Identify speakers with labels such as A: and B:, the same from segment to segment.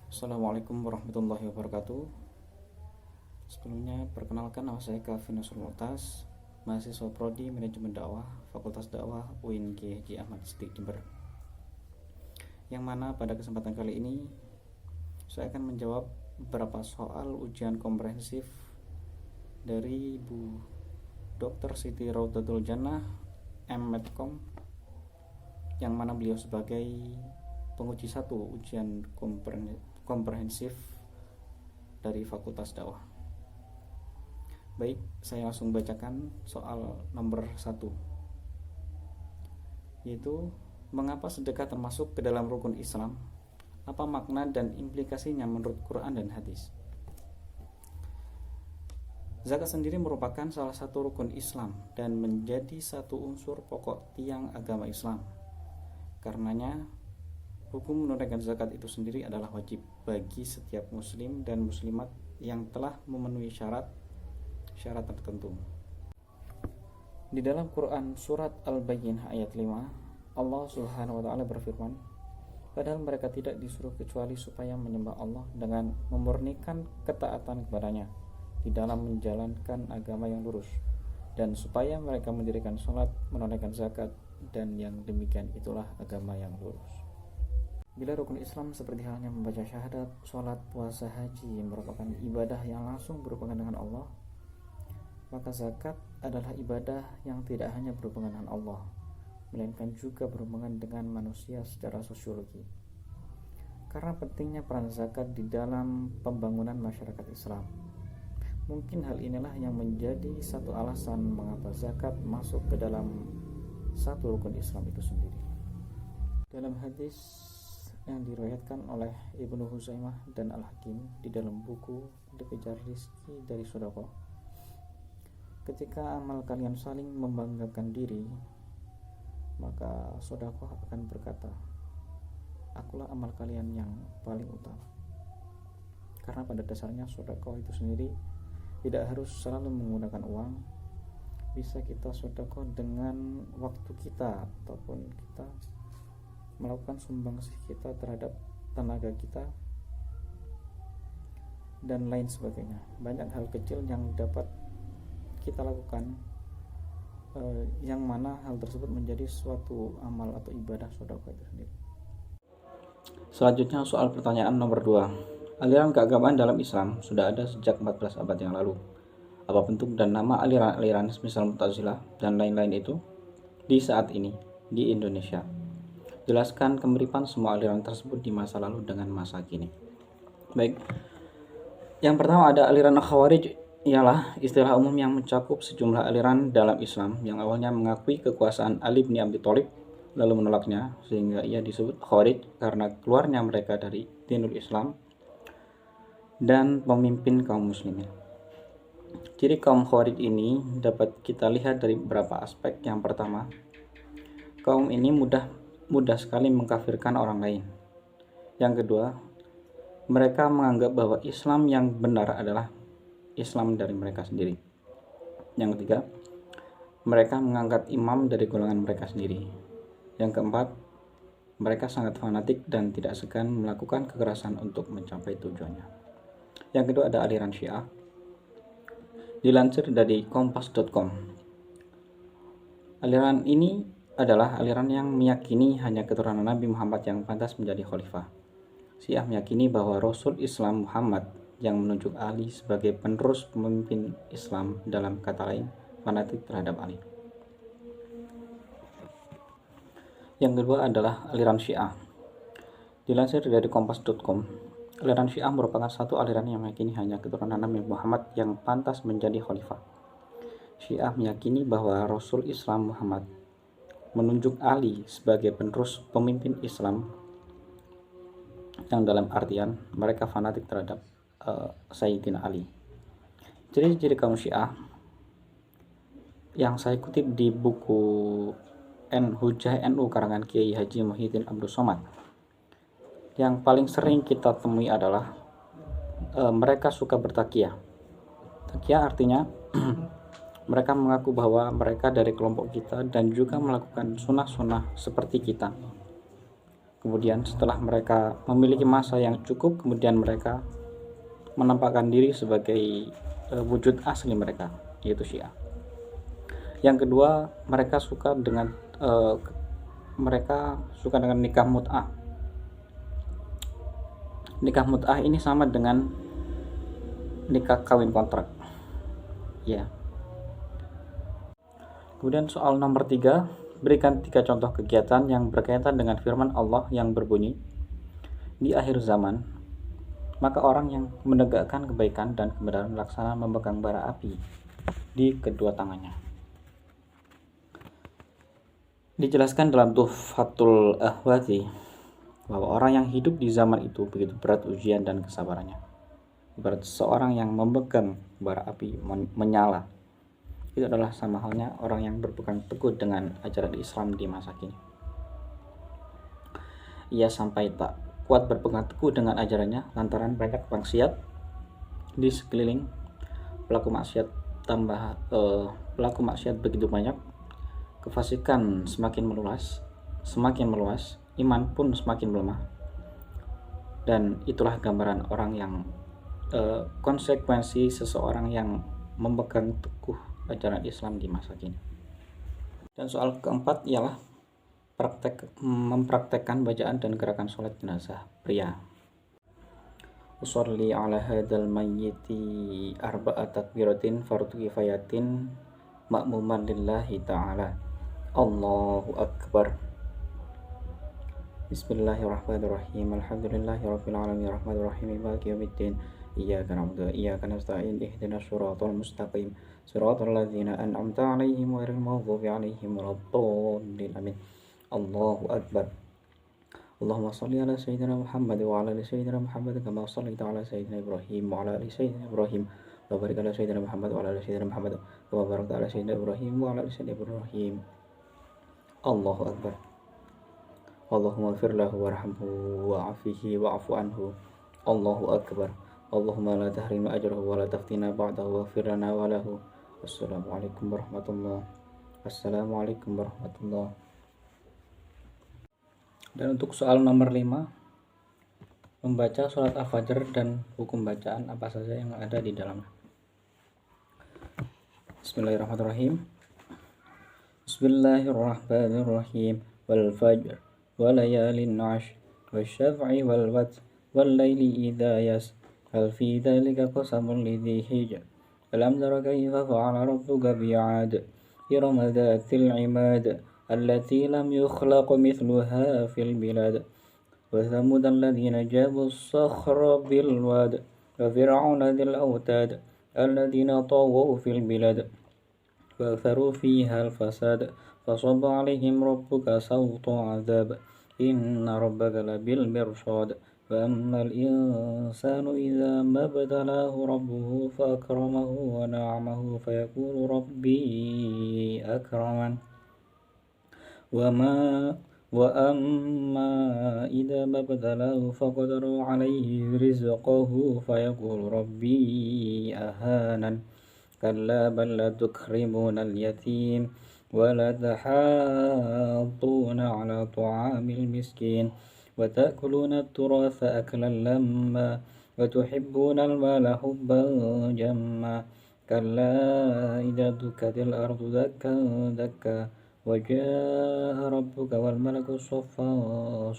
A: Assalamualaikum warahmatullahi wabarakatuh. Sebelumnya perkenalkan, nama saya Kaffi Nasrul Mu'taz, mahasiswa Prodi Manajemen Dakwah, Fakultas Dakwah UIN Kiai Haji Ahmad Siddiq Jember. Yang mana pada kesempatan kali ini saya akan menjawab beberapa soal ujian komprehensif dari Bu Dr. Siti Raudatul Jannah M.Medcom, yang mana beliau sebagai penguji satu ujian komprehensif dari Fakultas Dakwah. Baik, saya langsung bacakan soal nomor 1, yaitu mengapa sedekah termasuk ke dalam rukun Islam? Apa makna dan implikasinya menurut Quran dan hadis? Zakat sendiri merupakan salah satu rukun Islam dan menjadi satu unsur pokok tiang agama Islam. Karenanya, hukum menunaikan zakat itu sendiri adalah wajib bagi setiap muslim dan muslimat yang telah memenuhi syarat tertentu. Di dalam Quran surat Al-Bayyinah ayat 5, Allah Subhanahu wa taala berfirman, padahal mereka tidak disuruh kecuali supaya menyembah Allah dengan memurnikan ketaatan kepadanya di dalam menjalankan agama yang lurus, dan supaya mereka mendirikan sholat, menunaikan zakat, dan yang demikian itulah agama yang lurus. Bila rukun Islam seperti halnya membaca syahadat, sholat, puasa, haji merupakan ibadah yang langsung berhubungan dengan Allah, maka zakat adalah ibadah yang tidak hanya berhubungan dengan Allah, melainkan juga berhubungan dengan manusia secara sosiologi. Karena pentingnya peran zakat di dalam pembangunan masyarakat Islam, mungkin hal inilah yang menjadi satu alasan mengapa zakat masuk ke dalam satu rukun Islam itu sendiri. Dalam hadis yang diriwayatkan oleh Ibnu Huzaimah dan Al-Hakim di dalam buku Dikejar Rizki dari Sedekah, ketika amal kalian saling membanggakan diri, maka sedekah akan berkata, akulah amal kalian yang paling utama. Karena pada dasarnya sedekah itu sendiri tidak harus selalu menggunakan uang. Bisa kita sedekah dengan waktu kita, ataupun kita melakukan sumbangsih kita terhadap tenaga kita dan lain sebagainya. Banyak hal kecil yang dapat kita lakukan, yang mana hal tersebut menjadi suatu amal atau ibadah sedekah itu sendiri. Selanjutnya soal pertanyaan nomor 2. Aliran keagamaan dalam Islam sudah ada sejak 14 abad yang lalu. Apa bentuk dan nama aliran-aliran misal Mu'tazilah dan lain-lain itu di saat ini di Indonesia? Jelaskan kemiripan semua aliran tersebut di masa lalu dengan masa kini. Baik, yang pertama ada aliran Khawarij, ialah istilah umum yang mencakup sejumlah aliran dalam Islam yang awalnya mengakui kekuasaan Ali bin Abi Thalib lalu menolaknya, sehingga ia disebut Khawarij karena keluarnya mereka dari dinul Islam dan pemimpin kaum muslimin. Ciri kaum Khawarij ini dapat kita lihat dari beberapa aspek. Yang pertama, kaum ini mudah sekali mengkafirkan orang lain. Yang kedua, mereka menganggap bahwa Islam yang benar adalah Islam dari mereka sendiri. Yang ketiga, mereka mengangkat imam dari golongan mereka sendiri. Yang keempat, mereka sangat fanatik dan tidak segan melakukan kekerasan untuk mencapai tujuannya. Yang kedua ada aliran Syiah. Dilansir dari kompas.com, aliran ini adalah aliran yang meyakini hanya keturunan Nabi Muhammad yang pantas menjadi khalifah. Syiah meyakini bahwa Rasul Islam Muhammad yang menunjuk Ali sebagai penerus pemimpin Islam, dalam kata lain, fanatik terhadap Ali. Yang kedua adalah aliran Syiah. Dilansir dari kompas.com, aliran Syiah merupakan satu aliran yang meyakini hanya keturunan Nabi Muhammad yang pantas menjadi khalifah. Syiah meyakini bahwa Rasul Islam Muhammad menunjuk Ali sebagai penerus pemimpin Islam, yang dalam artian mereka fanatik terhadap Sayyidina Ali. Ciri-ciri kaum Syiah yang saya kutip di buku Hujah NU karangan Kiai Haji Muhyiddin Abdul Somad, yang paling sering kita temui adalah mereka suka bertakiyah. Takiyah artinya mereka mengaku bahwa mereka dari kelompok kita dan juga melakukan sunnah-sunnah seperti kita. Kemudian setelah mereka memiliki masa yang cukup, kemudian mereka menampakkan diri sebagai wujud asli mereka, yaitu Syiah. Yang kedua, mereka suka dengan nikah mut'ah. Nikah mut'ah ini sama dengan nikah kawin kontrak, ya. Kemudian soal nomor 3, berikan 3 contoh kegiatan yang berkaitan dengan firman Allah yang berbunyi, di akhir zaman, maka orang yang menegakkan kebaikan dan kebenaran melaksanakan memegang bara api di kedua tangannya. Dijelaskan dalam Tuhfatul Ahwazi bahwa orang yang hidup di zaman itu begitu berat ujian dan kesabarannya. Ibarat seorang yang memegang bara api menyala, itu adalah sama halnya orang yang berpegang teguh dengan ajaran Islam di masa kini. Ia sampai tak kuat berpegang teguh dengan ajarannya lantaran banyak maksiat di sekeliling pelaku maksiat begitu banyak, kefasikan semakin meluas, iman pun semakin melemah. Dan itulah gambaran orang yang konsekuensi seseorang yang memegang teguh ajaran Islam di masa kini. Dan soal keempat ialah mempraktekkan bacaan dan gerakan sholat jenazah pria. Usolli ala hadal mayyiti arba'a takbiratin fardu kifayatin ma'muman lillahi ta'ala. Allahu akbar. Bismillahirrahmanirrahim. Alhamdulillahirabbil alamin arrahmanir rahim maliki yaumiddin. Iyyaka na'budu wa iyyaka nasta'in ihdinas siratal mustaqim siratal ladzina an'amta 'alaihim ghairil maghdubi 'alaihim waladdallin. Amin. Allahu akbar. Allahumma shalli ala sayyidina Muhammad wa ala ali sayyidina Muhammad kama shallaita ala sayyidina Ibrahim wa ala ali sayyidina Ibrahim wa barik ala sayyidina Muhammad wa ala ali sayyidina Muhammad kama barakta ala sayyidina Ibrahim wa ala ali sayyidina Ibrahim. Allahu akbar. Allahumma ighfir lahu warhamhu wa'afihi wa'fu anhu. Allahu akbar. Allahumma la tahrimna ajrahu wa la taftina ba'dahu waghfir lana wa lahu. Wassalamualaikum warahmatullahi. Assalamualaikum warahmatullahi. Dan untuk soal nomor 5, membaca surat Al-Fajr dan hukum bacaan apa saja yang ada di dalamnya. Bismillahirrahmanirrahim. Bismillahirrahmanirrahim. Wal fajr wa layalin 'ashr wasyaf'i wal watr wal laili idza yas hal fi dzalika qasamun lidzi hijr. Alam tara kayfa fa'ala rabbuka bi'ad irama dzatil 'imad allati lam yukhlaq mithluha fil bilad wa thamud alladhina jabu as-sakhra bil wad wa fir'auna dzil autad alladhina taghaw fil bilad wa faru fiha al-fasad fasabba 'alaihim rabbuka sawta 'adzab inna rabbaka labil mirsad. فأما الإنسان إذا ما ابتلاه ربه فأكرمه ونعمه فيقول ربي أكرمن وأما إذا ما ابتلاه فقدر عليه رزقه فيقول ربي أهانن كلا بل لا تكرمون اليتيم ولا تحاضون على طعام المسكين وتأكلون التراث أكلا لما وتحبون المال حبا جما كلا إذا دكت الأرض دكا دكا وجاء ربك والملك صفا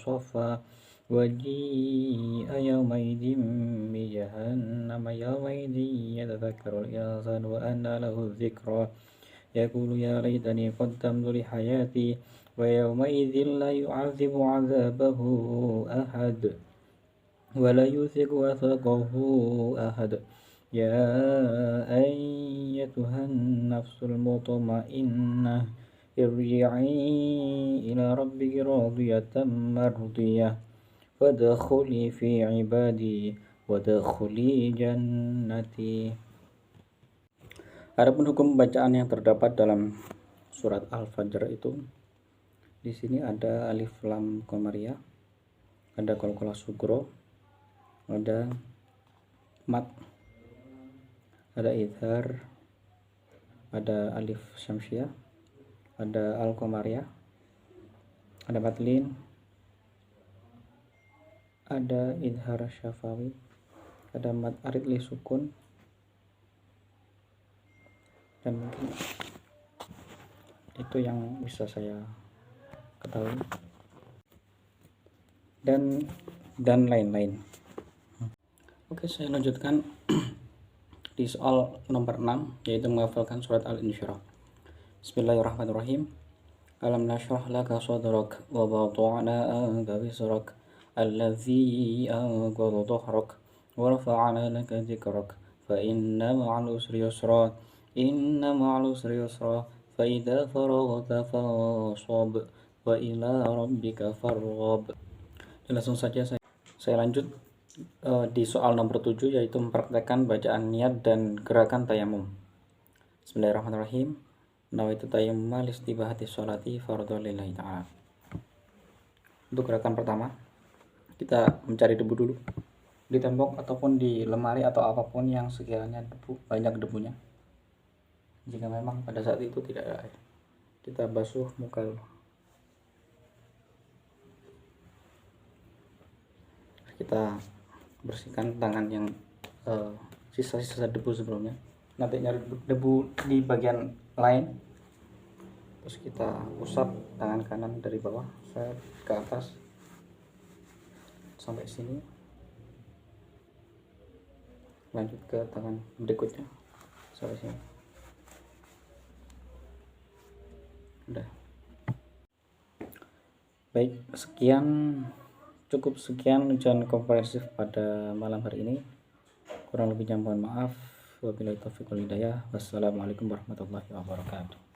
A: صفا وجيء يومئذ بجهنم يومئذ يتذكر الإنسان وأنى له الذكرى يقول يا ليتني قدمت لحياتي ويومئذ لا يعذب عذابه أحد ولا يوثق وثاقه أحد. يا أيتها النفس المطمئنة ارجعي إلى ربك راضية مرضية فادخلي في عبادي وادخلي جنتي. Adapun hukum bacaan yang terdapat dalam surat Al-Fajr itu, di sini ada alif lam qamariyah, ada qalqalah sugro, ada mat, ada idhar, ada alif syamsiyah, ada al-qamariyah, ada matlin, ada idhar syafawi, ada mad arid li sukun, dan mungkin itu yang bisa saya ketahui, dan lain-lain. Oke, saya lanjutkan di soal nomor 6, yaitu menghafalkan surat Al-Insyirah. Bismillahirrahmanirrahim. Alam nashrah laka sadrak wa wada'na anka wizrak alladzi anqadha dhahrak wa rafa'na laka dhikrak fa inna ma'al usri yusra fa idza faraghta fansab wa ila rabbika farghab. Langsung saja saya lanjut di soal nomor 7, yaitu mempraktekkan bacaan niat dan gerakan tayamum. Bismillahirrahmanirrahim. Nawaitu tayammuma listibahati sholati fardhu lillahi ta'ala. Untuk gerakan pertama, kita mencari debu dulu di tembok ataupun di lemari atau apapun yang sekiranya banyak debunya. Jika memang pada saat itu tidak ada air, kita basuh muka dulu. Kita bersihkan tangan yang sisa-sisa debu sebelumnya. Nanti nyari debu di bagian lain, terus kita usap tangan kanan dari bawah ke atas sampai sini, lanjut ke tangan berikutnya sampai sini. Udah. Baik, cukup sekian ujian komprehensif pada malam hari ini. Kurang lebihnya mohon maaf. Wabillahi taufiq wal hidayah. Wassalamualaikum warahmatullahi wabarakatuh.